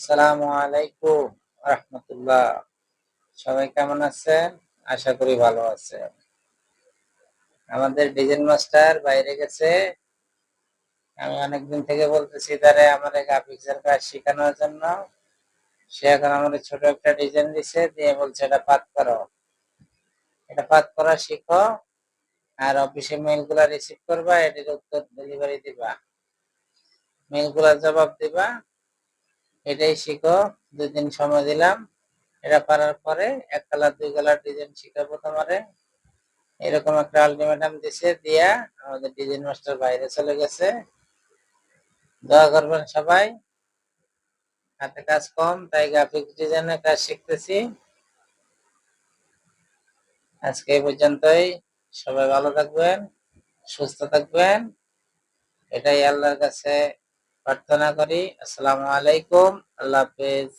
আসসালামু আলাইকুম রাহমাতুল্লাহ। সবাই কেমন আছেন? আশা করি ভালো আছেন। আমাদের ডিজাইন মাস্টার বাইরে গেছে। আমি অনেকদিন থেকে বলতেছি তারে আমার গ্রাফিক্সের কাজ শেখানোর জন্য। সে এখন আমাদের ছোট একটা ডিজাইন দিছে, দিয়ে বলছে এটা পাত করো। এটা পাত করা শিখো, আর অফিসে মেইল গুলা রিসিভ করবা, এটির উত্তর ডেলিভারি দিবা, মেইল গুলার জবাব দিবা। এটাই শিখো। 2 দিন সময় দিলাম। এটা পারার পরে 1 কালার 2 কালার ডিজাইন শিখাবো তোমারে। এরকম একটা আলটিমেটাম দিছে, দিয়া আমাদের ডিজাইন মাস্টার বাইরে চলে গেছে। দোয়া করবেন সবাই। হাতে কাজ কম, তাই গ্রাফিক্স ডিজাইনের কাজ শিখতেছি। আজকে এই পর্যন্তই। সবাই ভালো থাকবেন, সুস্থ থাকবেন, এটাই আল্লাহর কাছে প্রার্থনা করি। আসসালামু আলাইকুম, আল্লাহ হাফেজ।